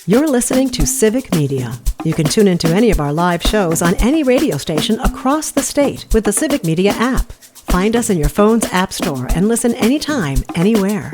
You're listening to Civic Media. You can tune into any of our live shows on any radio station across the state with the Civic Media app. Find us in your phone's app store and listen anytime, anywhere.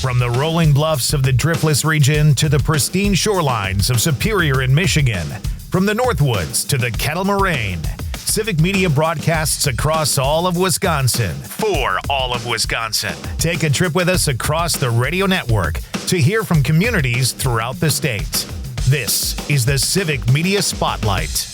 From the rolling bluffs of the Driftless region to the pristine shorelines of Superior in Michigan, from the Northwoods to the Kettle Moraine, Civic Media broadcasts across all of Wisconsin for all of Wisconsin. Take a trip with us across the radio network to hear from communities throughout the state. This is the Civic Media Spotlight.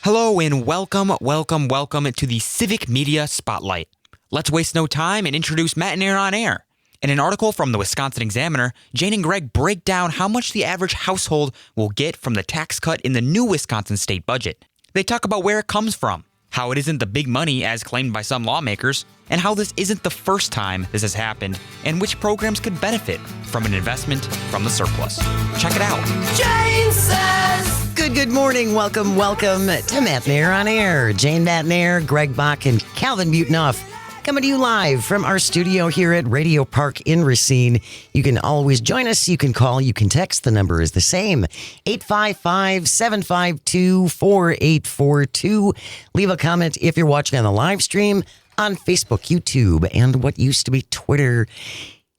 Hello and welcome to the Civic Media Spotlight. Let's waste no time and introduce Matenaer on air. In an article from the Wisconsin Examiner, Jane and Greg break down how much the average household will get from the tax cut in the new Wisconsin state budget. They talk about where it comes from, how it isn't the big money as claimed by some lawmakers, and how this isn't the first time this has happened, and which programs could benefit from an investment from the surplus. Check it out. Jane says... Good morning. Welcome to Matenaer on Air. Jane Matenaer, Greg Bach, and Calvin Butenoff. Coming to you live from our studio here at Radio Park in Racine. You can always join us. You can call. You can text. The number is the same. 855-752-4842. Leave a comment if you're watching on the live stream on Facebook, YouTube, and what used to be Twitter.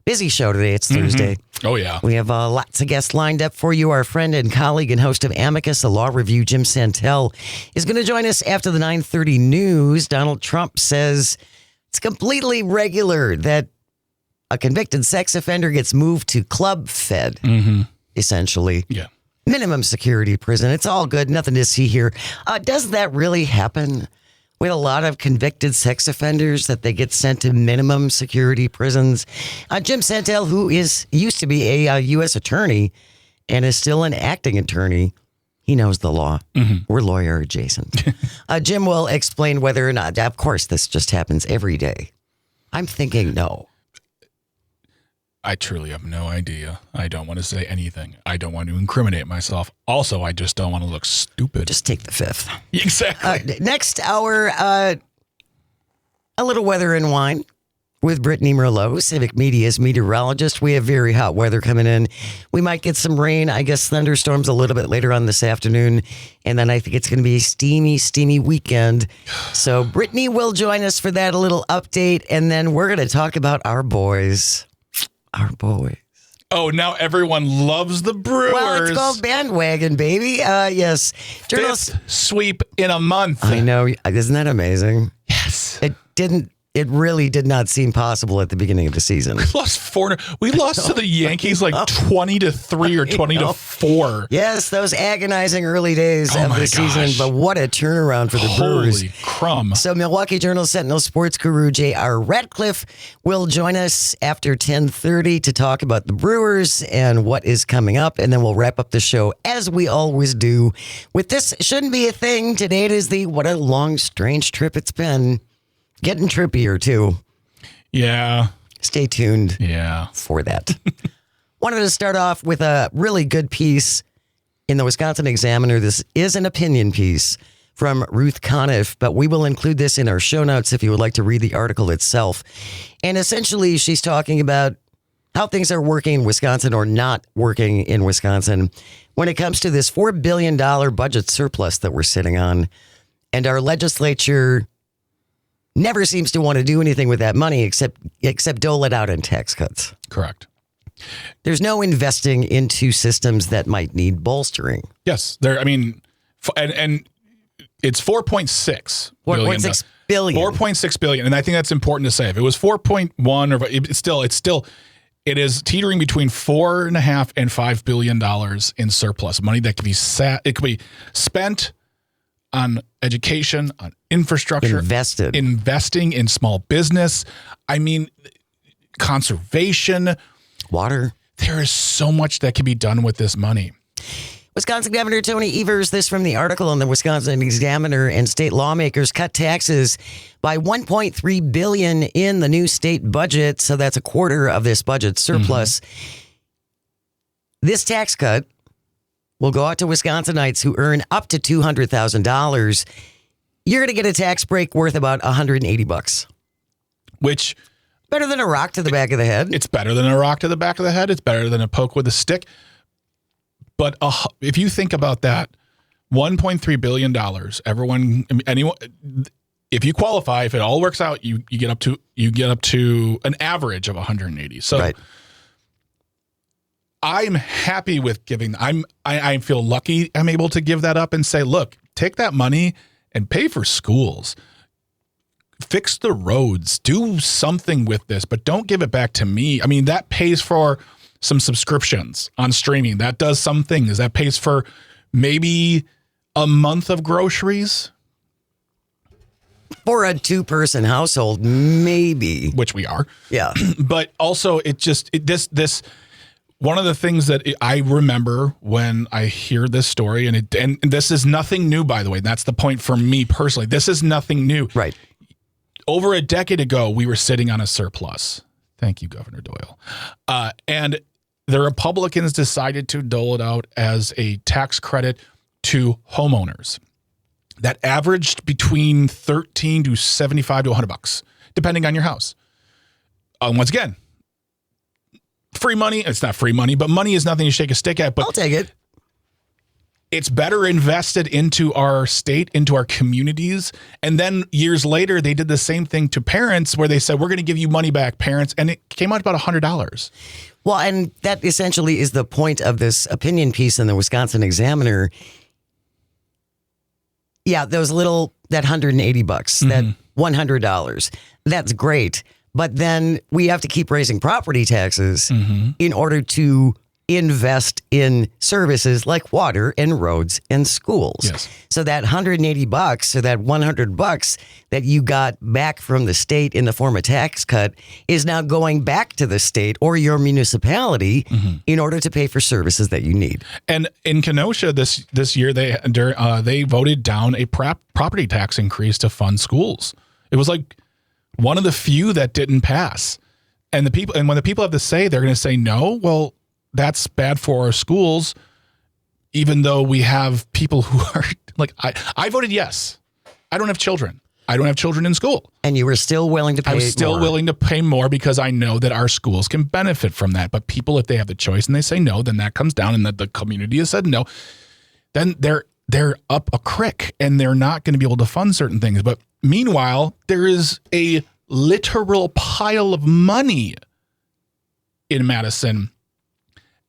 Busy show today. It's Thursday. Oh, yeah. We have lots of guests lined up for you. Our friend and colleague and host of Amicus, a law review, Jim Santel, is going to join us after the 9:30 news. Donald Trump says it's completely regular that a convicted sex offender gets moved to club fed, essentially. Yeah. Minimum security prison. It's all good. Nothing to see here. Does that really happen with a lot of convicted sex offenders that they get sent to minimum security prisons? Jim Santel, who used to be a U.S. attorney and is still an acting attorney, he knows the law. We're lawyer adjacent. Jim will explain whether or not, of course, this just happens every day. I'm thinking no. I truly have no idea. I don't want to say anything. I don't want to incriminate myself. Also, I just don't want to look stupid. Just take the fifth. Exactly. Next hour, a little weather and wine with Brittany Merlot, Civic Media's meteorologist. We have very hot weather coming in. We might get some rain, I guess thunderstorms a little bit later on this afternoon. And then I think it's going to be a steamy weekend. So Brittany will join us for that, a little update. And then we're going to talk about our boys. Our boys. Oh, now everyone loves the Brewers. Well, it's called bandwagon, baby. Yes. Fifth sweep in a month. I know. Isn't that amazing? Yes. It really did not seem possible at the beginning of the season. We lost to the Yankees like 20-3 or 20-4. Yes, those agonizing early days of the season, but what a turnaround for the Brewers. Holy crumb. So Milwaukee Journal Sentinel sports guru J.R. Radcliffe will join us after 10:30 to talk about the Brewers and what is coming up, and then we'll wrap up the show as we always do with This Shouldn't Be a Thing. Today it is what a long, strange trip it's been. Getting trippier, too. Yeah. Stay tuned for that. Wanted to start off with a really good piece in the Wisconsin Examiner. This is an opinion piece from Ruth Conniff, but we will include this in our show notes if you would like to read the article itself. And essentially, she's talking about how things are working in Wisconsin or not working in Wisconsin when it comes to this $4 billion budget surplus that we're sitting on. And our legislature never seems to want to do anything with that money except dole it out in tax cuts. Correct. There's no investing into systems that might need bolstering. Yes. And it's 4.6 billion. 4.6 billion. 4.6 billion. And I think that's important to say. If it was 4.1 or it is teetering between $4.5 and $5 billion in surplus money that could be spent on education, on infrastructure, investing in small business. I mean, conservation, water. There is so much that can be done with this money. Wisconsin Governor Tony Evers, this from the article in the Wisconsin Examiner, and state lawmakers cut taxes by $1.3 billion in the new state budget. So that's a quarter of this budget surplus. This tax cut will go out to Wisconsinites who earn up to $200,000. You're going to get a tax break worth about $180. Which Better than a rock to the back of the head. It's better than a rock to the back of the head. It's better than a poke with a stick. But if you think about that, $1.3 billion, anyone, if you qualify, if it all works out, you get up to an average of 180. So right. I'm happy with giving. I feel lucky I'm able to give that up and say, look, take that money and pay for schools. Fix the roads, do something with this, but don't give it back to me. I mean, that pays for some subscriptions on streaming. That does some things. That pays for maybe a month of groceries. For a 2-person household, maybe. Which we are. Yeah. But also, this one of the things that I remember when I hear this story, and this is nothing new, by the way. That's the point for me personally. This is nothing new. Right. Over a decade ago, we were sitting on a surplus. Thank you, Governor Doyle. And the Republicans decided to dole it out as a tax credit to homeowners that averaged between $13 to $75 to $100, depending on your house. Once again, free money. It's not free money, but money is nothing to shake a stick at. But I'll take it. It's better invested into our state, into our communities. And then years later, they did the same thing to parents where they said, we're going to give you money back, parents. And it came out about $100. Well, and that essentially is the point of this opinion piece in the Wisconsin Examiner. Yeah, that $180, that $100. That's great. But then we have to keep raising property taxes in order to invest in services like water and roads and schools. Yes. So that $180 or that $100 that you got back from the state in the form of tax cut is now going back to the state or your municipality in order to pay for services that you need. And in Kenosha this year, they voted down a property tax increase to fund schools. It was like one of the few that didn't pass. And when the people have to say, they're going to say no. Well, that's bad for our schools, even though we have people who are like, I voted yes. I don't have children. I don't have children in school. And you were still willing to pay more. I was still willing to pay more because I know that our schools can benefit from that. But people, if they have the choice and they say no, then that comes down and that the community has said no, then they're up a creek and they're not going to be able to fund certain things. But meanwhile, there is a literal pile of money in Madison.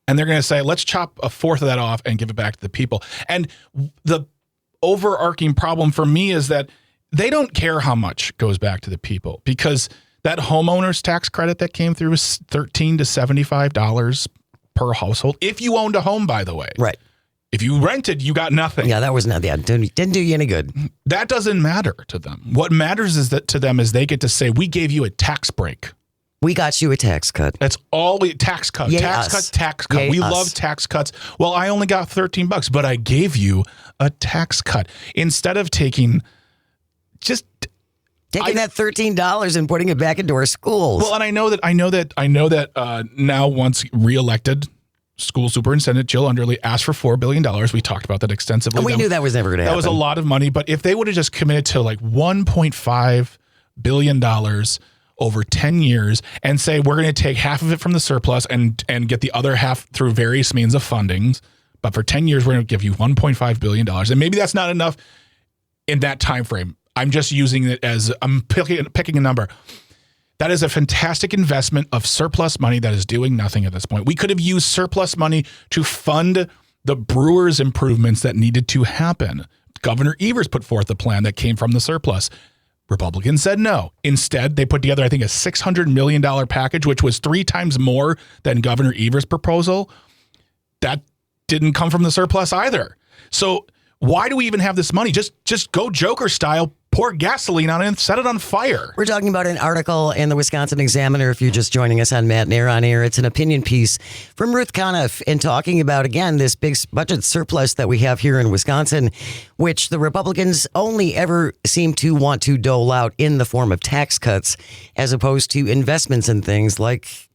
And they're going to say, let's chop a fourth of that off and give it back to the people. And the overarching problem for me is that they don't care how much goes back to the people because that homeowner's tax credit that came through was $13 to $75 per household. If you owned a home, by the way. Right. If you rented, you got nothing. Yeah, that was not that. Didn't do you any good. That doesn't matter to them. What matters is that to them is they get to say, we gave you a tax break. We got you a tax cut. That's all tax cut. Yay tax us. cut, tax cut. Yay we us. love tax cuts. Well, I only got $13, but I gave you a tax cut. Instead of taking that $13 and putting it back into our schools. Well, and I know that now once reelected school superintendent Jill Underly asked for $4 billion. We talked about that extensively. And we knew that was never going to happen. That was a lot of money, but if they would have just committed to like $1.5 billion over 10 years and say, we're going to take half of it from the surplus and get the other half through various means of fundings. But for 10 years, we're going to give you $1.5 billion. And maybe that's not enough in that time frame. I'm just using it as I'm picking a number. That is a fantastic investment of surplus money that is doing nothing at this point. We could have used surplus money to fund the Brewers improvements that needed to happen. Governor Evers put forth a plan that came from the surplus. Republicans said no. Instead, they put together, I think, a $600 million package, which was 3 times more than Governor Evers' proposal. That didn't come from the surplus either. So why do we even have this money? Just go Joker style, pour gasoline on it and set it on fire. We're talking about an article in the Wisconsin Examiner. If you're just joining us on Matenaer on Air, it's an opinion piece from Ruth Conniff and talking about, again, this big budget surplus that we have here in Wisconsin, which the Republicans only ever seem to want to dole out in the form of tax cuts, as opposed to investments in things like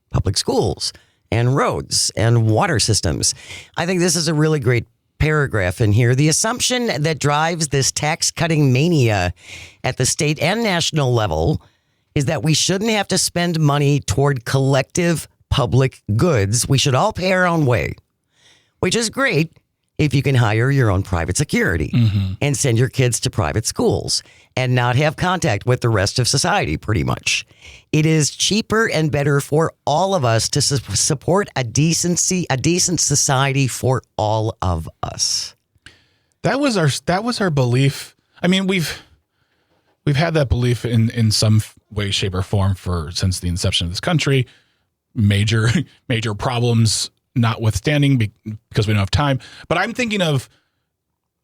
public schools and roads and water systems. I think this is a really great paragraph in here. The assumption that drives this tax cutting mania at the state and national level is that we shouldn't have to spend money toward collective public goods. We should all pay our own way, which is great if you can hire your own private security and send your kids to private schools and not have contact with the rest of society, pretty much. It is cheaper and better for all of us to support a decent society for all of us. That was our belief. I mean, we've had that belief in some way, shape, or form since the inception of this country. Major problems notwithstanding, because we don't have time. But I'm thinking of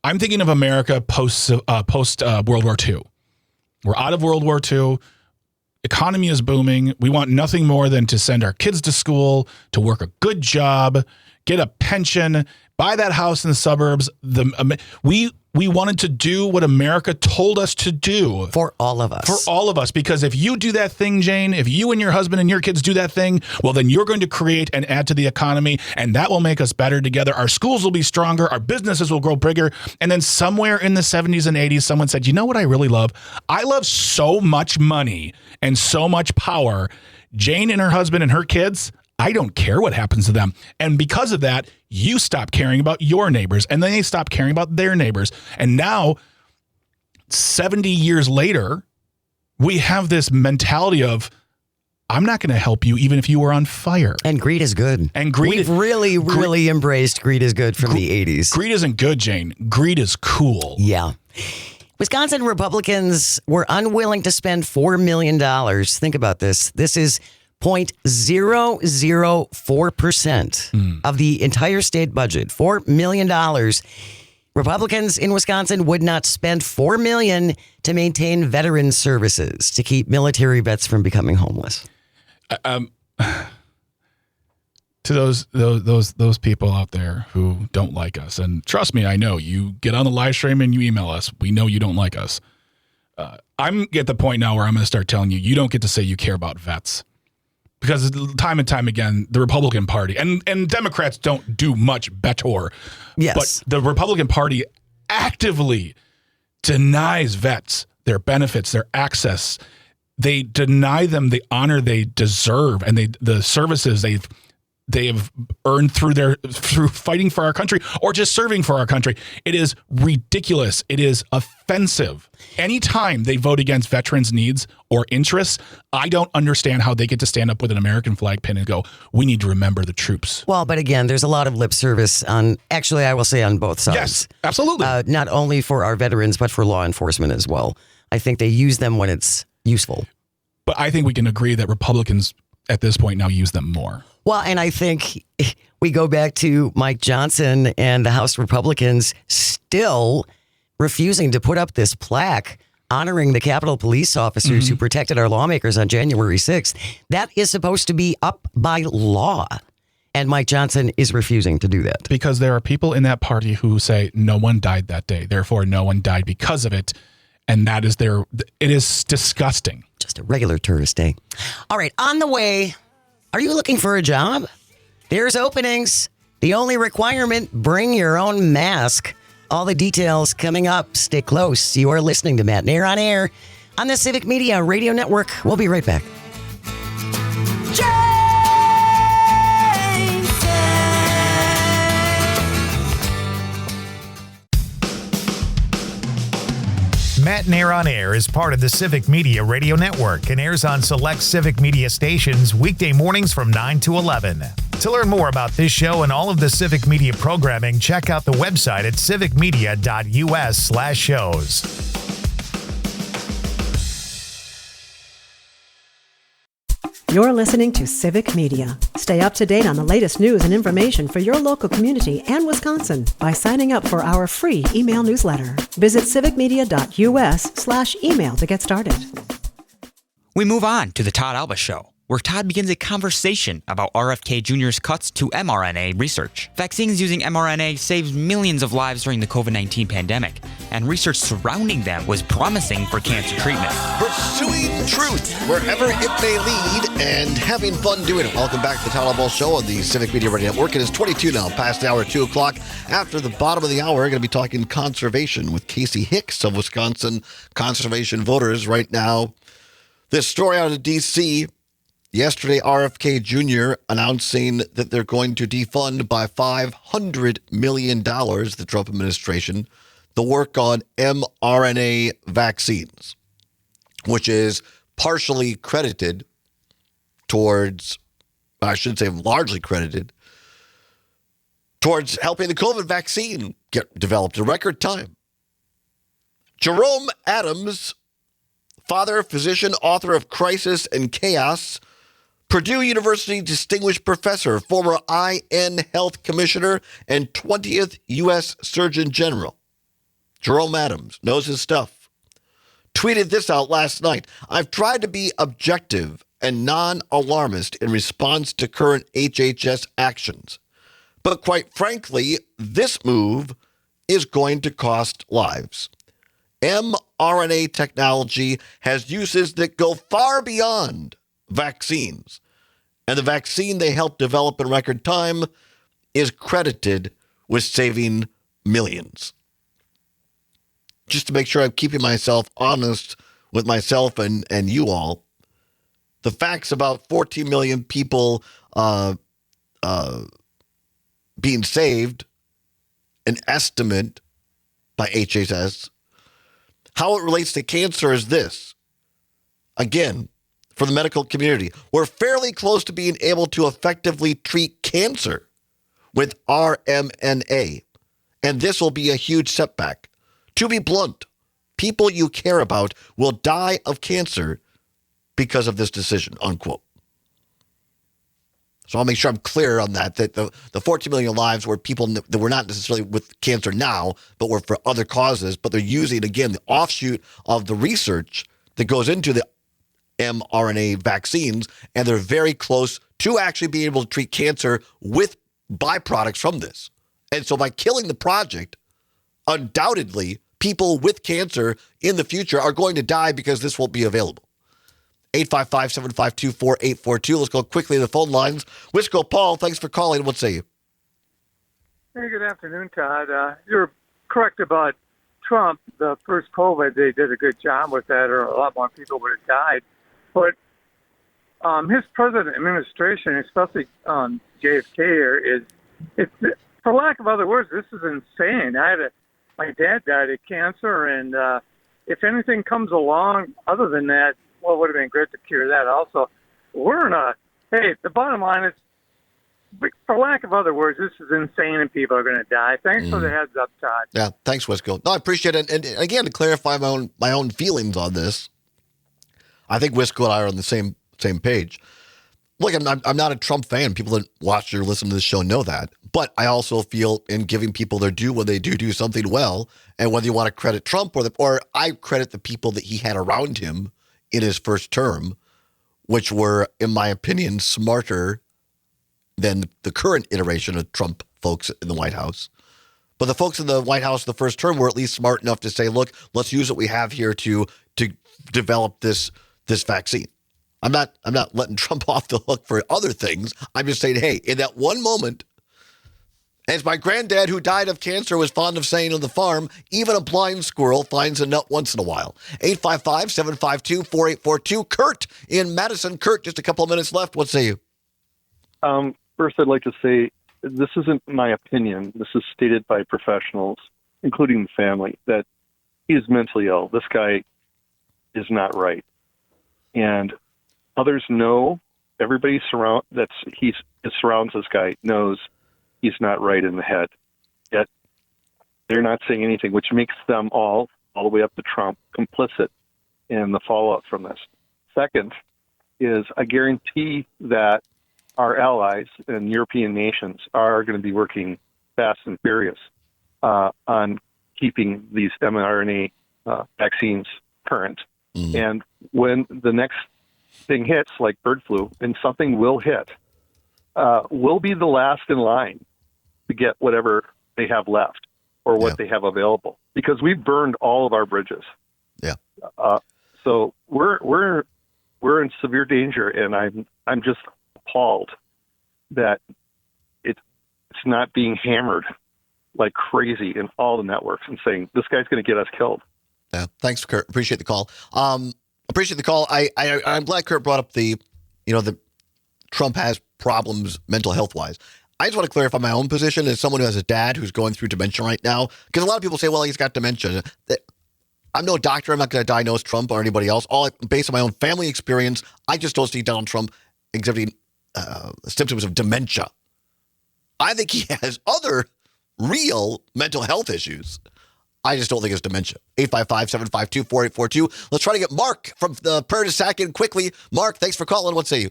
America post World War II. We're out of World War II. Economy is booming. We want nothing more than to send our kids to school, to work a good job, get a pension, buy that house in the suburbs. We wanted to do what America told us to do. For all of us. For all of us. Because if you do that thing, Jane, if you and your husband and your kids do that thing, well, then you're going to create and add to the economy, and that will make us better together. Our schools will be stronger. Our businesses will grow bigger. And then somewhere in the 70s and 80s, someone said, you know what I really love? I love so much money and so much power. Jane and her husband and her kids, I don't care what happens to them. And because of that, you stop caring about your neighbors, and then they stop caring about their neighbors. And now, 70 years later, we have this mentality of, I'm not going to help you even if you were on fire. And greed is good. And we've really embraced greed is good from the 80s. Greed isn't good, Jane. Greed is cool. Yeah. Wisconsin Republicans were unwilling to spend $4 million. Think about this. This is 0.004% of the entire state budget. $4 million. Republicans in Wisconsin would not spend $4 million to maintain veteran services, to keep military vets from becoming homeless. To those people out there who don't like us, and trust me, I know, you get on the live stream and you email us. We know you don't like us. I'm at the point now where I'm going to start telling you, you don't get to say you care about vets. Because time and time again, the Republican Party and Democrats don't do much better. Yes. But the Republican Party actively denies vets their benefits, their access. They deny them the honor they deserve and the services they have earned through fighting for our country or just serving for our country. It is ridiculous. It is offensive. Anytime they vote against veterans' needs or interests, I don't understand how they get to stand up with an American flag pin and go, we need to remember the troops. Well, but again, there's a lot of lip service I will say on both sides. Yes, absolutely. Not only for our veterans, but for law enforcement as well. I think they use them when it's useful. But I think we can agree that Republicans at this point now use them more. Well, and I think we go back to Mike Johnson and the House Republicans still refusing to put up this plaque honoring the Capitol police officers who protected our lawmakers on January 6th. That is supposed to be up by law. And Mike Johnson is refusing to do that. Because there are people in that party who say no one died that day. Therefore, no one died because of it. And that is it is disgusting. Just a regular tourist day. All right, on the way. Are you looking for a job? There's openings. The only requirement, bring your own mask. All the details coming up. Stay close. You are listening to Matenaer on Air on the Civic Media Radio Network. We'll be right back. Matenaer on Air is part of the Civic Media Radio Network and airs on select Civic Media stations weekday mornings from 9 to 11. To learn more about this show and all of the Civic Media programming, check out the website at civicmedia.us/shows. You're listening to Civic Media. Stay up to date on the latest news and information for your local community and Wisconsin by signing up for our free email newsletter. Visit civicmedia.us/email to get started. We move on to the Todd Allbaugh Show, where Todd begins a conversation about RFK Jr.'s cuts to mRNA research. Vaccines using mRNA saved millions of lives during the COVID-19 pandemic, and research surrounding them was promising for cancer treatment. Pursuing truth wherever it may lead and having fun doing it. Welcome back to the Todd Allbaugh Show on the Civic Media Radio Network. It is 22 now, past the hour, 2 o'clock. After the bottom of the hour, we're going to be talking conservation with Casey Hicks of Wisconsin Conservation Voters. Right now, This story out of D.C. yesterday, RFK Jr. announcing that they're going to defund by $500 million, the Trump administration, the work on mRNA vaccines, which is partially credited towards, I should say largely credited, towards helping the COVID vaccine get developed in record time. Jerome Adams, father, physician, author of Crisis and Chaos, Purdue University Distinguished Professor, former IN Health Commissioner, and 20th U.S. Surgeon General. Jerome Adams knows his stuff. Tweeted this out last night. I've tried to be objective and non-alarmist in response to current HHS actions. But quite frankly, this move is going to cost lives. mRNA technology has uses that go far beyond vaccines. And the vaccine they helped develop in record time is credited with saving millions. Just to make sure I'm keeping myself honest with myself and you all, the facts about 14 million people being saved, an estimate by HHS, how it relates to cancer is this. Again, for the medical community, we're fairly close to being able to effectively treat cancer with mRNA, and this will be a huge setback. To be blunt, people you care about will die of cancer because of this decision, unquote. So I'll make sure I'm clear on that the 14 million lives were people that were not necessarily with cancer now, but were for other causes, but they're using, again, the offshoot of the research that goes into the mRNA vaccines, and they're very close to actually being able to treat cancer with byproducts from this. And so by killing the project, undoubtedly, people with cancer in the future are going to die because this won't be available. 855-752-4842. Let's go quickly to the phone lines. Wisco Paul, thanks for calling. What say you? Hey, good afternoon, Todd. You're correct about Trump. The first COVID, they did a good job with that, or a lot more people would have died. But his president administration, especially JFK here, it's for lack of other words, this is insane. My dad died of cancer, and if anything comes along other than that, well, it would have been great to cure that also. The bottom line is, for lack of other words, this is insane and people are going to die. Thanks for the heads up, Todd. Yeah, thanks, Wisco. No, I appreciate it. And again, to clarify my own feelings on this, I think Wisco and I are on the same page. Look, I'm not a Trump fan. People that watch or listen to this show know that. But I also feel in giving people their due when they do something well, and whether you want to credit Trump or I credit the people that he had around him in his first term, which were, in my opinion, smarter than the current iteration of Trump folks in the White House. But the folks in the White House the first term were at least smart enough to say, look, let's use what we have here to develop this vaccine. I'm not letting Trump off the hook for other things. I'm just saying, hey, in that one moment, as my granddad who died of cancer was fond of saying on the farm, even a blind squirrel finds a nut once in a while. 855-752-4842. Kurt in Madison. Kurt, just a couple of minutes left. What say you? First, I'd like to say this isn't my opinion. This is stated by professionals, including the family, that he is mentally ill. This guy is not right. And others know, everybody surrounds this guy knows he's not right in the head. Yet they're not saying anything, which makes them all the way up to Trump, complicit in the fallout from this. Second is I guarantee that our allies and European nations are going to be working fast and furious on keeping these mRNA vaccines current. Mm-hmm. And when the next thing hits, like bird flu, and something will hit, we'll be the last in line to get whatever they have left or what they have available, because we've burned all of our bridges. Yeah. So we're in severe danger, and I'm just appalled that it's not being hammered like crazy in all the networks and saying this guy's going to get us killed. Yeah. Thanks, Kurt. Appreciate the call. Appreciate the call. I'm glad Kurt brought up the Trump has problems mental health wise. I just want to clarify my own position as someone who has a dad who's going through dementia right now. Because a lot of people say, well, he's got dementia. I'm no doctor. I'm not going to diagnose Trump or anybody else. Based on my own family experience, I just don't see Donald Trump exhibiting symptoms of dementia. I think he has other real mental health issues. I just don't think it's dementia. 855-752-4842. Let's try to get Mark from the Prairie to Sac in quickly. Mark, thanks for calling. What say you?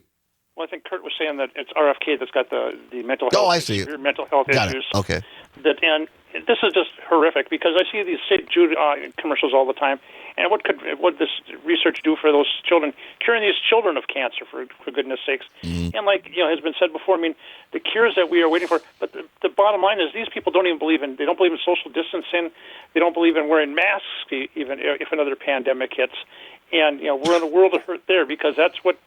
Well, I think Kurt was saying that it's RFK that's got the mental health. Oh, I see it. Mental health Got issues. It. Okay. And this is just horrific because I see these St. Jude commercials all the time. And what this research do for those children, curing these children of cancer, for goodness sakes? Mm-hmm. And has been said before, I mean, the cures that we are waiting for. But the bottom line is these people don't even believe in. They don't believe in social distancing. They don't believe in wearing masks, even if another pandemic hits. And we're in a world of hurt there because that's what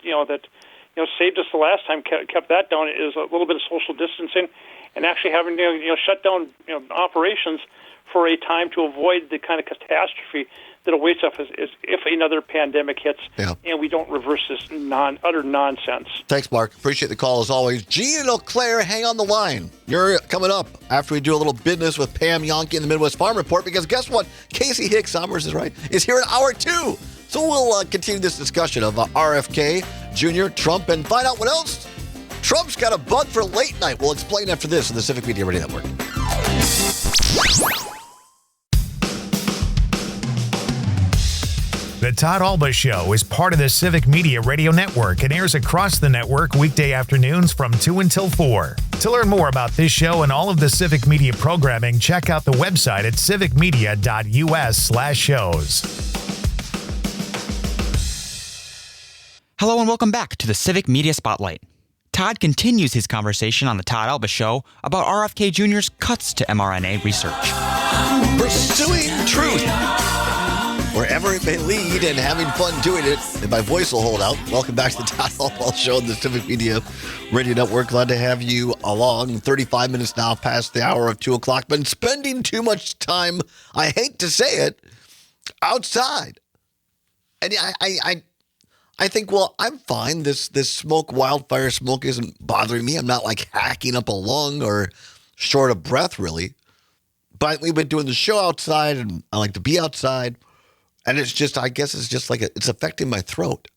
saved us the last time. Kept that down is a little bit of social distancing, and actually having shut down operations for a time to avoid the kind of catastrophe that awaits us if another pandemic hits, and we don't reverse this utter nonsense. Thanks, Mark. Appreciate the call as always. Gene and Eau Claire, hang on the line. You're coming up after we do a little business with Pam Yonke in the Midwest Farm Report, because guess what? Casey Hicks Summers is here in hour 2. So we'll continue this discussion of RFK Jr., Trump, and find out what else Trump's got a bug for late night. We'll explain after this on the Civic Media Radio Network. The Todd Allbaugh Show is part of the Civic Media Radio Network and airs across the network weekday afternoons from 2 until 4. To learn more about this show and all of the Civic Media programming, check out the website at civicmedia.us/shows. Hello and welcome back to the Civic Media Spotlight. Todd continues his conversation on the Todd Allbaugh Show about RFK Jr.'s cuts to mRNA research. Pursuing truth, wherever it may lead, and having fun doing it. And my voice will hold out. Welcome back to the Todd Allbaugh Show on the Civic Media Radio Network. Glad to have you along. 35 minutes now past the hour of 2 o'clock. Been spending too much time, I hate to say it, outside. And I think, well, I'm fine. This wildfire smoke isn't bothering me. I'm not like hacking up a lung or short of breath, really. But we've been doing the show outside, and I like to be outside. And it's just, I guess it's just like it's affecting my throat.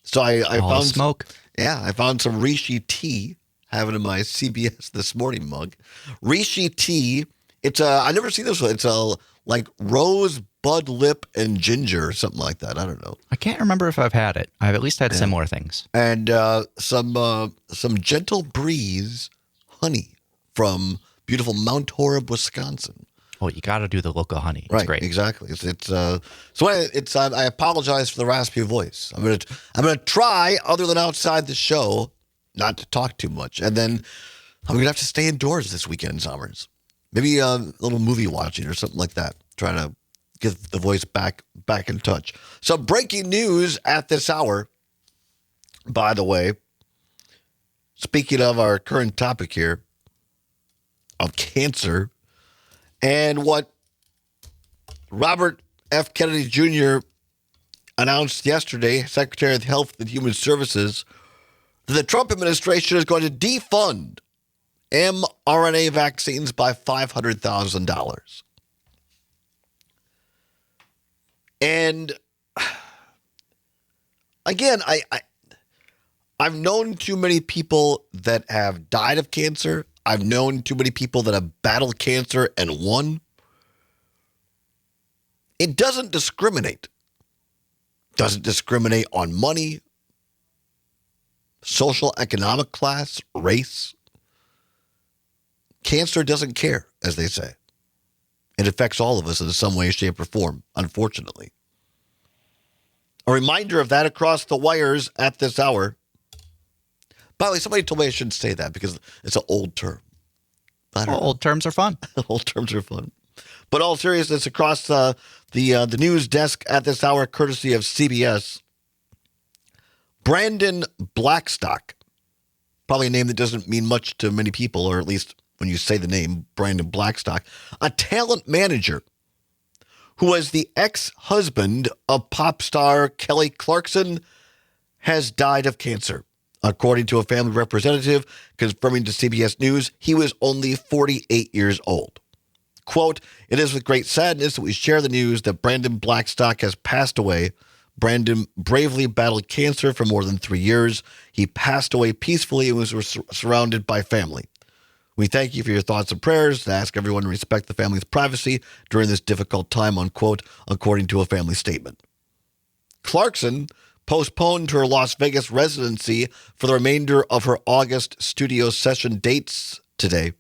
So I found smoke. I found some Rishi tea, having in my CBS This Morning mug. Rishi tea. I've never seen this one. It's like rose, bud lip, and ginger or something like that. I don't know. I can't remember if I've had it. I've at least had similar things. And some Gentle Breeze honey from beautiful Mount Horeb, Wisconsin. Oh, you got to do the local honey. It's right, great. Exactly. I apologize for the raspy voice. I'm gonna try, other than outside the show, not to talk too much. And then I'm gonna have to stay indoors this weekend, Summers. Maybe a little movie watching or something like that. Trying to get the voice back in touch. So breaking news at this hour, by the way, speaking of our current topic here of cancer and what Robert F. Kennedy Jr. announced yesterday, Secretary of Health and Human Services, that the Trump administration is going to defund mRNA vaccines by $500,000. And again, I've known too many people that have died of cancer. I've known too many people that have battled cancer and won. It doesn't discriminate. Doesn't discriminate on money, social, economic class, race. Cancer doesn't care, as they say. It affects all of us in some way, shape, or form, unfortunately. A reminder of that across the wires at this hour. By the way, somebody told me I shouldn't say that because it's an old term. Old terms are fun. Old terms are fun. But all seriousness, across the news desk at this hour, courtesy of CBS, Brandon Blackstock, probably a name that doesn't mean much to many people, or at least when you say the name Brandon Blackstock, a talent manager who was the ex-husband of pop star Kelly Clarkson, has died of cancer. According to a family representative confirming to CBS News, he was only 48 years old. Quote, "It is with great sadness that we share the news that Brandon Blackstock has passed away. Brandon bravely battled cancer for more than 3 years. He passed away peacefully and was surrounded by family. We thank you for your thoughts and prayers and ask everyone to respect the family's privacy during this difficult time," unquote, according to a family statement. Clarkson postponed her Las Vegas residency for the remainder of her August studio session dates today,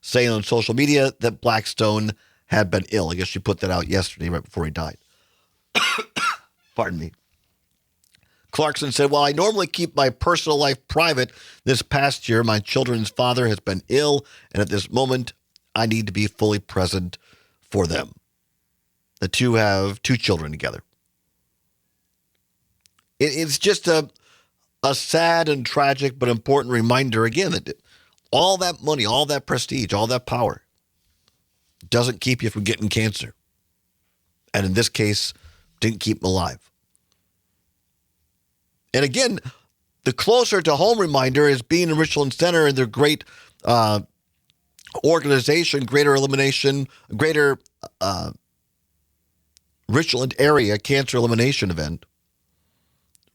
saying on social media that Blackstone had been ill. I guess she put that out yesterday right before he died. Pardon me. Clarkson said, "While I normally keep my personal life private, this past year my children's father has been ill, and at this moment I need to be fully present for them." The two have 2 children together. It's just a sad and tragic but important reminder, again, that all that money, all that prestige, all that power doesn't keep you from getting cancer. And in this case, didn't keep him alive. And again, the closer to home reminder is being in Richland Center and their great organization, Greater Richland Area Cancer Elimination Event,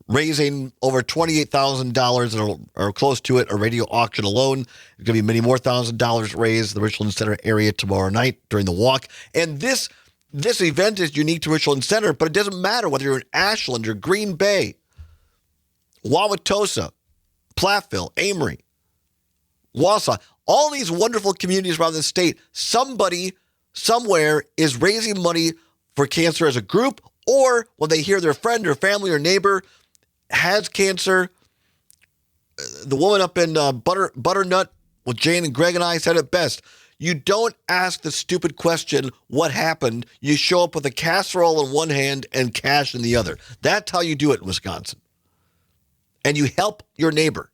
raising over $28,000 or close to it, a radio auction alone. There's going to be many more $1,000 raised in the Richland Center area tomorrow night during the walk. And this event is unique to Richland Center, but it doesn't matter whether you're in Ashland or Green Bay, Wauwatosa, Platteville, Amory, Wausau, all these wonderful communities around the state. Somebody somewhere is raising money for cancer as a group, or when they hear their friend or family or neighbor has cancer. The woman up in Butternut with Jane and Greg and I said it best. You don't ask the stupid question, what happened? You show up with a casserole in one hand and cash in the other. That's how you do it in Wisconsin. And you help your neighbor.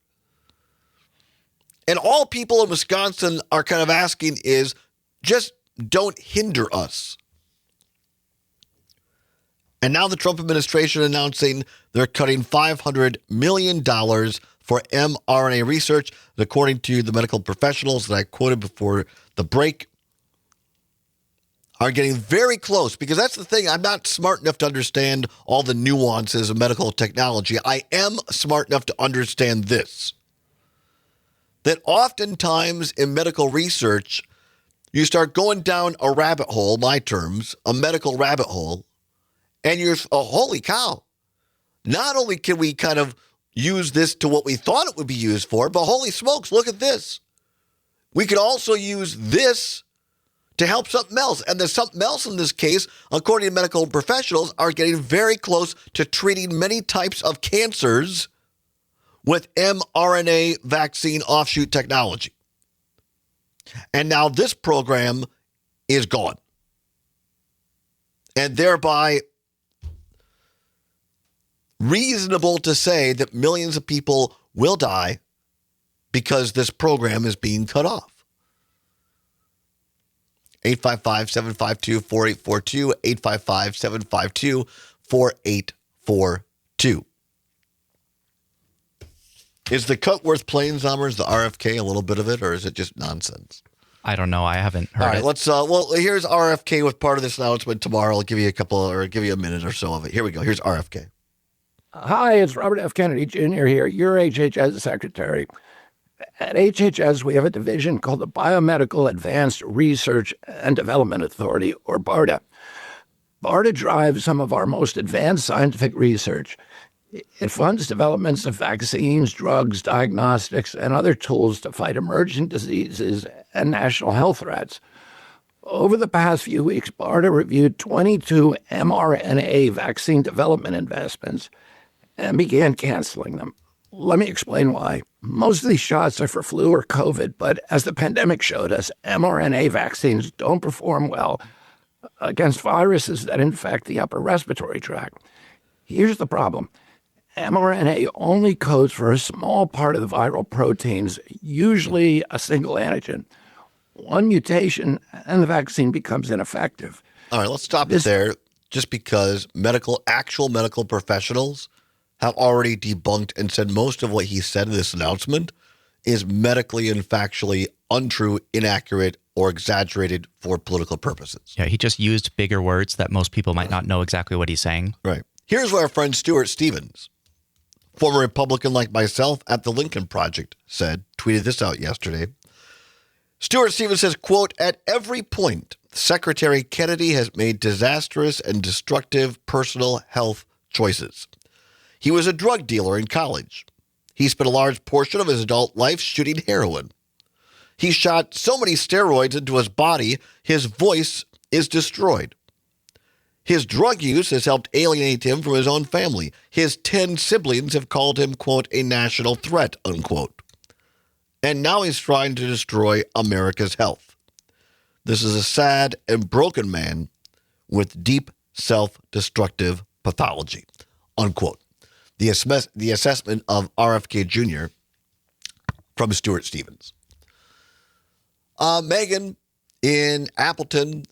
And all people in Wisconsin are kind of asking is, just don't hinder us. And now the Trump administration announcing they're cutting $500 million for mRNA research. And according to the medical professionals that I quoted before the break, are getting very close, because that's the thing. I'm not smart enough to understand all the nuances of medical technology. I am smart enough to understand this, that oftentimes in medical research, you start going down a rabbit hole, my terms, a medical rabbit hole, and you're, oh, holy cow. Not only can we kind of use this to what we thought it would be used for, but holy smokes, look at this. We could also use this to help something else. And the something else in this case, according to medical professionals, are getting very close to treating many types of cancers with mRNA vaccine offshoot technology. And now this program is gone. And thereby reasonable to say that millions of people will die because this program is being cut off. 855-752-4842, 855-752-4842. Is the cut worth playing, Zommers, the RFK, a little bit of it, or is it just nonsense? I don't know. I haven't heard All right, it. let's, well, here's RFK with part of this announcement tomorrow. I'll give you a minute or so of it. Here we go. Here's RFK. Hi, it's Robert F. Kennedy Jr. here, your HHS secretary. At HHS, we have a division called the Biomedical Advanced Research and Development Authority, or BARDA. BARDA drives some of our most advanced scientific research. It funds developments of vaccines, drugs, diagnostics, and other tools to fight emerging diseases and national health threats. Over the past few weeks, BARDA reviewed 22 mRNA vaccine development investments and began canceling them. Let me explain why. Most of these shots are for flu or COVID, but as the pandemic showed us, mRNA vaccines don't perform well against viruses that infect the upper respiratory tract. Here's the problem. mRNA only codes for a small part of the viral proteins, usually a single antigen. One mutation and the vaccine becomes ineffective. All right, let's stop it there. Just because actual medical professionals have already debunked and said most of what he said in this announcement is medically and factually untrue, inaccurate, or exaggerated for political purposes. Yeah, he just used bigger words that most people might not know exactly what he's saying. Right. Here's what our friend Stuart Stevens, former Republican like myself at the Lincoln Project, tweeted this out yesterday. Stuart Stevens says, quote, "At every point, Secretary Kennedy has made disastrous and destructive personal health choices. He was a drug dealer in college. He spent a large portion of his adult life shooting heroin. He shot so many steroids into his body, his voice is destroyed. His drug use has helped alienate him from his own family. His 10 siblings have called him, quote, a national threat, unquote. And now he's trying to destroy America's health. This is a sad and broken man with deep self-destructive pathology," unquote. The assessment of RFK Jr. from Stuart Stevens. Megan in Appleton,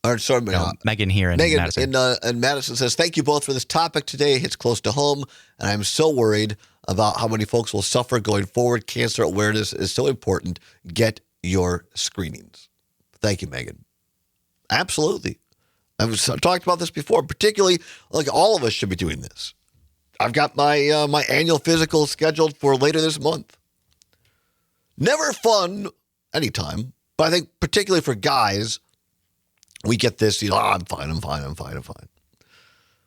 Megan here in Madison. In Madison says, "Thank you both for this topic today. It hits close to home, and I'm so worried about how many folks will suffer going forward. Cancer awareness is so important. Get your screenings." Thank you, Megan. Absolutely. I've talked about this before, particularly like all of us should be doing this. I've got my my annual physical scheduled for later this month. Never fun anytime, but I think particularly for guys, we get this, I'm fine.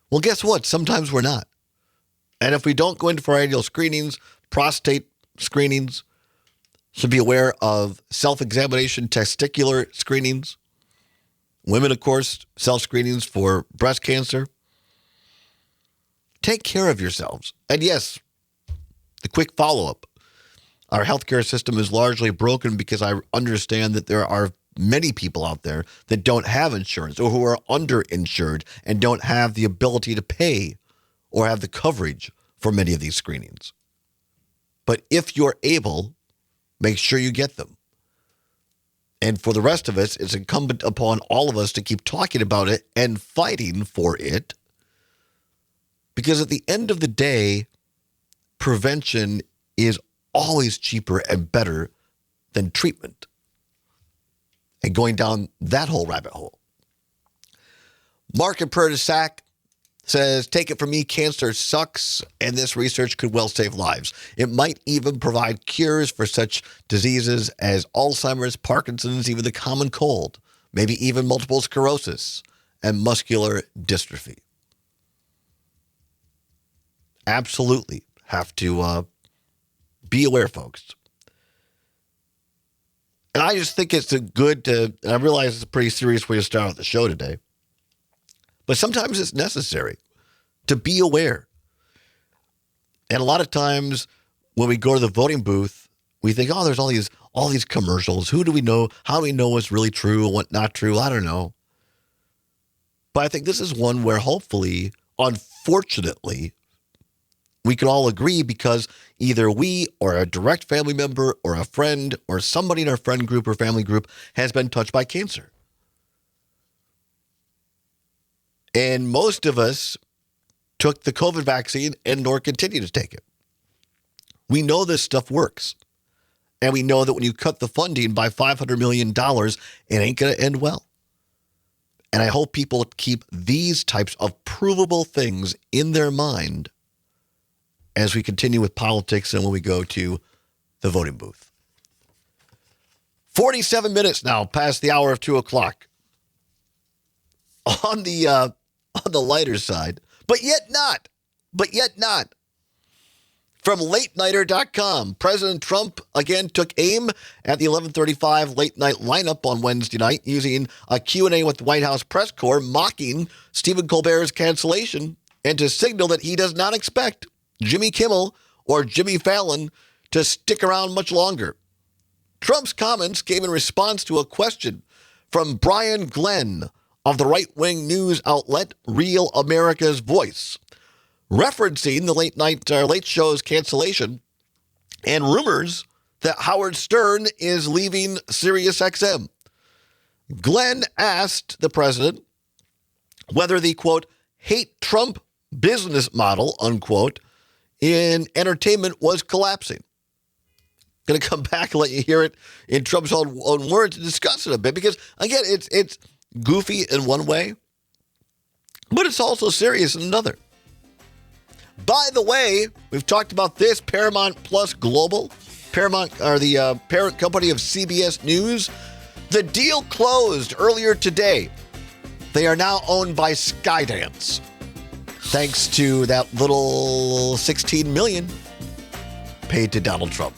Well, guess what? Sometimes we're not. And if we don't go in for our annual screenings, prostate screenings, should be aware of self-examination, testicular screenings. Women, of course, self-screenings for breast cancer. Take care of yourselves. And yes, the quick follow-up. Our healthcare system is largely broken because I understand that there are many people out there that don't have insurance or who are underinsured and don't have the ability to pay or have the coverage for many of these screenings. But if you're able, make sure you get them. And for the rest of us, it's incumbent upon all of us to keep talking about it and fighting for it. Because at the end of the day, prevention is always cheaper and better than treatment. And going down that whole rabbit hole. Mark in Prairie du Sac says, "Take it from me, cancer sucks, and this research could well save lives. It might even provide cures for such diseases as Alzheimer's, Parkinson's, even the common cold, maybe even multiple sclerosis and muscular dystrophy." Absolutely have to be aware, folks. And I just think it's and I realize it's a pretty serious way to start out the show today, but sometimes it's necessary to be aware. And a lot of times when we go to the voting booth, we think, oh, there's all these commercials. Who do we know? How do we know what's really true and what not true? I don't know. But I think this is one where hopefully, unfortunately, we can all agree because either we or a direct family member or a friend or somebody in our friend group or family group has been touched by cancer. And most of us took the COVID vaccine and nor continue to take it. We know this stuff works. And we know that when you cut the funding by $500 million, it ain't going to end well. And I hope people keep these types of provable things in their mind as we continue with politics and when we go to the voting booth. 47 minutes now past the hour of 2 o'clock. On the lighter side, but yet not. From LateNighter.com, President Trump again took aim at the 11:35 late night lineup on Wednesday night using a Q&A with the White House press corps mocking Stephen Colbert's cancellation and to signal that he does not expect Jimmy Kimmel or Jimmy Fallon to stick around much longer. Trump's comments came in response to a question from Brian Glenn of the right-wing news outlet Real America's Voice, referencing the late show's cancellation and rumors that Howard Stern is leaving SiriusXM. Glenn asked the president whether the, quote, hate Trump business model, unquote, in entertainment was collapsing. Going to come back and let you hear it in Trump's own words and discuss it a bit because, again, it's goofy in one way, but it's also serious in another. By the way, we've talked about this, Paramount Plus Global, Paramount, or the parent company of CBS News. The deal closed earlier today. They are now owned by Skydance, thanks to that little $16 million paid to Donald Trump.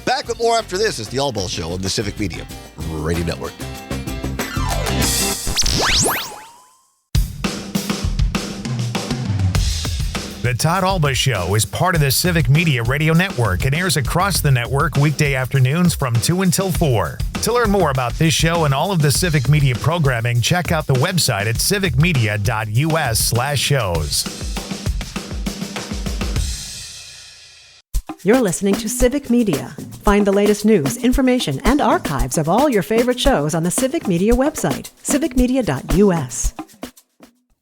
Back with more after this. It's the Allbaugh Show on the Civic Media Radio Network. The Todd Allbaugh Show is part of the Civic Media Radio Network and airs across the network weekday afternoons from 2 until 4. To learn more about this show and all of the Civic Media programming, check out the website at civicmedia.us/shows. You're listening to Civic Media. Find the latest news, information, and archives of all your favorite shows on the Civic Media website, civicmedia.us.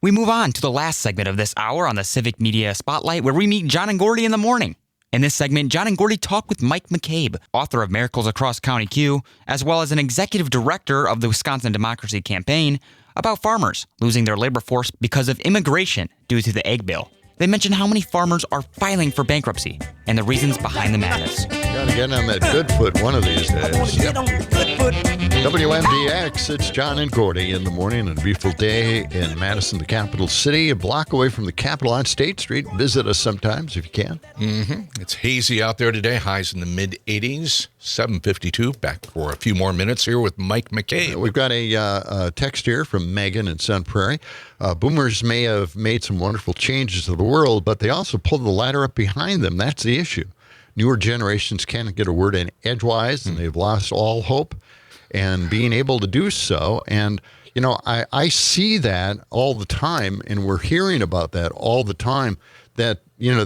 We move on to the last segment of this hour on the Civic Media Spotlight, where we meet John and Gordy in the morning. In this segment, John and Gordy talk with Mike McCabe, author of Miracles Across County Q, as well as an executive director of the Wisconsin Democracy Campaign, about farmers losing their labor force because of immigration due to the Ag Bill. They mention how many farmers are filing for bankruptcy and the reasons behind the madness. Gotta get on that good foot one of these days. WMDX, it's John and Gordy in the morning on a beautiful day in Madison, the capital city, a block away from the Capitol on State Street. Visit us sometimes if you can. It's hazy out there today, highs in the mid-80s, 7:52. Back for a few more minutes here with Mike McCabe. We've got a text here from Megan in Sun Prairie. Boomers may have made some wonderful changes to the world, but they also pulled the ladder up behind them. That's the issue. Newer generations can't get a word in edgewise, and they've lost all hope and being able to do so. And, you know, I see that all the time, and we're hearing about that all the time, that, you know,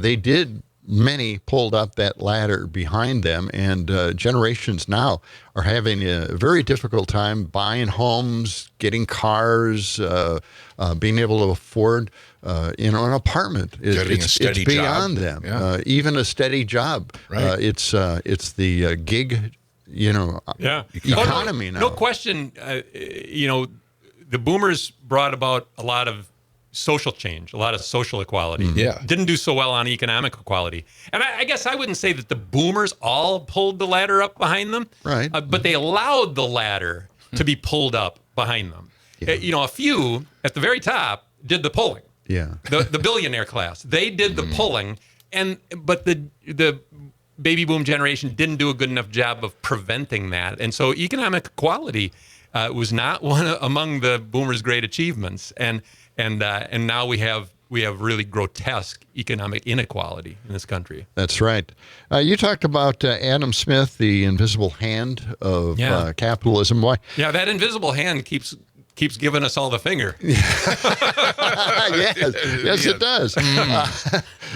many pulled up that ladder behind them, and generations now are having a very difficult time buying homes, getting cars, being able to afford an apartment. Getting a steady it's beyond job. them. Yeah. Even a steady job. Right. It's the gig, economy now. No question. The boomers brought about a lot of social change, a lot of social equality. Yeah. Didn't do so well on economic equality. And I guess I wouldn't say that the boomers all pulled the ladder up behind them. Right. But they allowed the ladder to be pulled up behind them. Yeah. A few at the very top did the pulling. Yeah. The billionaire class. They did the pulling, but the baby boom generation didn't do a good enough job of preventing that. And so economic equality was not one among the boomers' great achievements. And now we have really grotesque economic inequality in this country. That's right. You talked about Adam Smith, the invisible hand of capitalism. Why? Yeah, that invisible hand keeps giving us all the finger. yes, it does.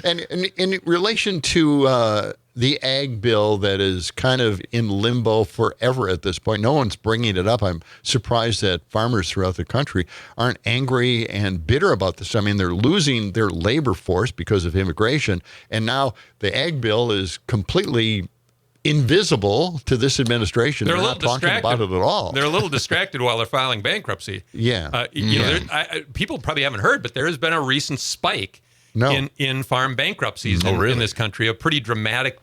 And in relation to the ag bill that is kind of in limbo forever at this point, no one's bringing it up. I'm surprised that farmers throughout the country aren't angry and bitter about this. I mean, they're losing their labor force because of immigration, and now the ag bill is completely invisible to this administration. They're not talking about it at all. They're a little distracted while they're filing bankruptcy. Yeah. People probably haven't heard, but there has been a recent spike in farm bankruptcies in this country, a pretty dramatic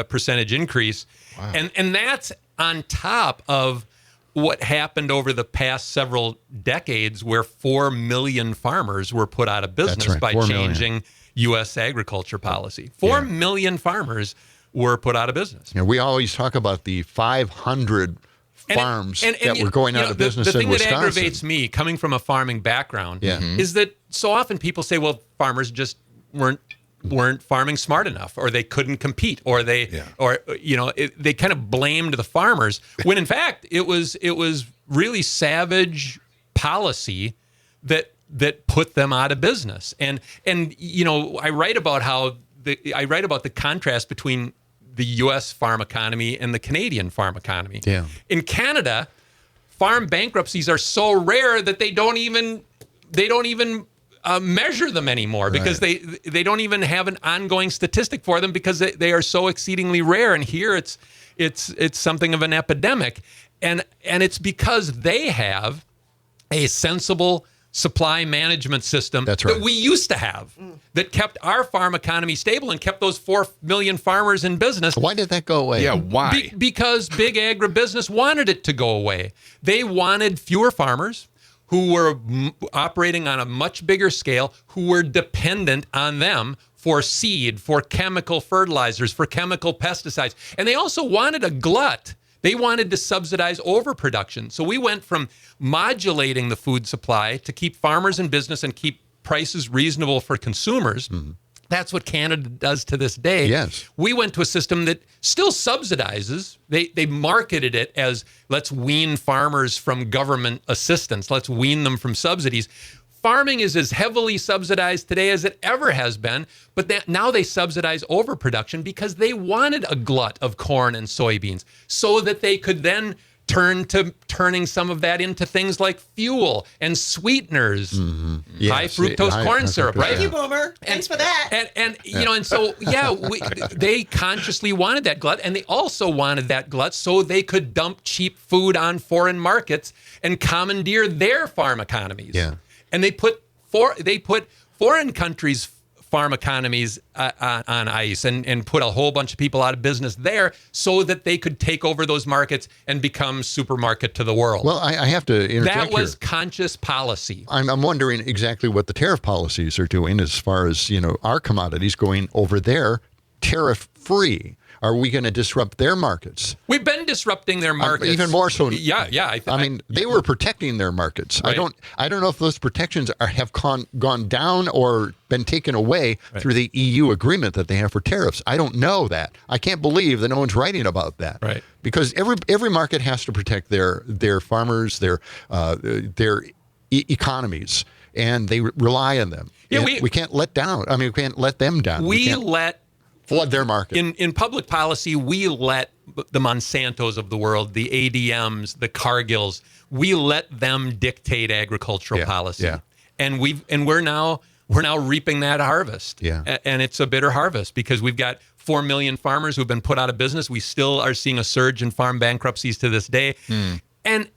percentage increase. Wow. And that's on top of what happened over the past several decades, where 4 million farmers were put out of business by changing U.S. agriculture policy. 4 million farmers were put out of business. We always talk about the 500 farms that were going out of business in Wisconsin. The thing that aggravates me, coming from a farming background, is that so often people say, well, farmers just weren't farming smart enough, or they couldn't compete, or they kind of blamed the farmers, when in fact it was really savage policy that put them out of business. And I write about the contrast between the U.S. farm economy and the Canadian farm economy. Yeah. In Canada, farm bankruptcies are so rare that they don't even they don't even measure them anymore because they don't even have an ongoing statistic for them because they are so exceedingly rare. And here it's something of an epidemic, and it's because they have a sensible supply management system that we used to have that kept our farm economy stable and kept those 4 million farmers in business. Why did that go away? Yeah, why? Because big agribusiness wanted it to go away. They wanted fewer farmers who were operating on a much bigger scale, who were dependent on them for seed, for chemical fertilizers, for chemical pesticides. And they also wanted a glut. They wanted to subsidize overproduction. So we went from modulating the food supply to keep farmers in business and keep prices reasonable for consumers. Mm-hmm. That's what Canada does to this day. Yes. We went to a system that still subsidizes. They marketed it as, let's wean farmers from government assistance. Let's wean them from subsidies. Farming is as heavily subsidized today as it ever has been, but now they subsidize overproduction because they wanted a glut of corn and soybeans so that they could then turning some of that into things like fuel and sweeteners, high fructose corn syrup, right? Thank you, Boomer. Thanks for that. And you know, and so they consciously wanted that glut, and they also wanted that glut so they could dump cheap food on foreign markets and commandeer their farm economies. Yeah. And they put foreign countries' farm economies on ice and put a whole bunch of people out of business there so that they could take over those markets and become supermarket to the world. Well, I have to interject That was here. conscious policy. I'm wondering exactly what the tariff policies are doing as far as, our commodities going over there tariff-free. Are we going to disrupt their markets? We've been disrupting their markets. Even more so. Yeah. I mean, they were protecting their markets. Right. I don't know if those protections have gone down or been taken away through the EU agreement that they have for tariffs. I don't know that. I can't believe that no one's writing about that. Right. Because every market has to protect their farmers, their economies, and they rely on them. Yeah, we can't let down. I mean, we can't let them down. We can't flood their market. In public policy, we let the Monsantos of the world, the ADMs, the Cargills, we let them dictate agricultural policy. Yeah. And we're now reaping that harvest. Yeah. And it's a bitter harvest because we've got 4 million farmers who've been put out of business. We still are seeing a surge in farm bankruptcies to this day. And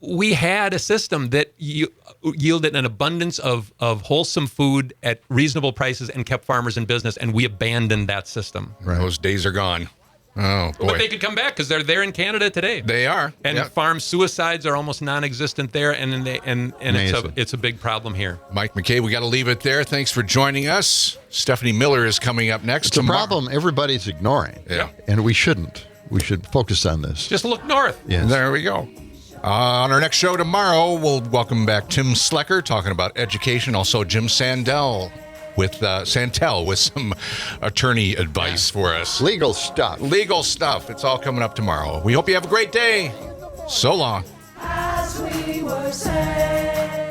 we had a system that yielded an abundance of wholesome food at reasonable prices and kept farmers in business, and we abandoned that system. Right. Those days are gone. Oh, boy. But they could come back because they're there in Canada today. They are. And farm suicides are almost non-existent there, and it's a big problem here. Mike McCabe, we got to leave it there. Thanks for joining us. Stephanie Miller is coming up next. It's a problem everybody's ignoring. Yeah. And we shouldn't. We should focus on this. Just look north. Yes. There we go. On our next show tomorrow, we'll welcome back Tim Slecker talking about education. Also, Jim Santel with some attorney advice for us. Legal stuff. It's all coming up tomorrow. We hope you have a great day. So long. As we were saying.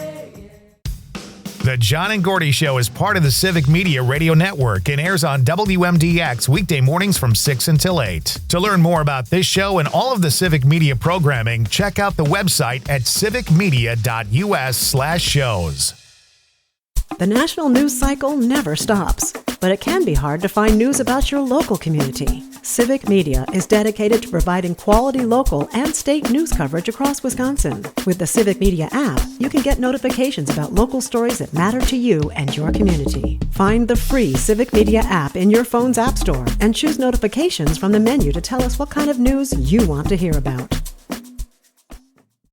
The John and Gordy Show is part of the Civic Media Radio Network and airs on WMDX weekday mornings from 6 until 8. To learn more about this show and all of the Civic Media programming, check out the website at civicmedia.us/shows. The national news cycle never stops, but it can be hard to find news about your local community. Civic Media is dedicated to providing quality local and state news coverage across Wisconsin. With the Civic Media app, you can get notifications about local stories that matter to you and your community. Find the free Civic Media app in your phone's app store and choose notifications from the menu to tell us what kind of news you want to hear about.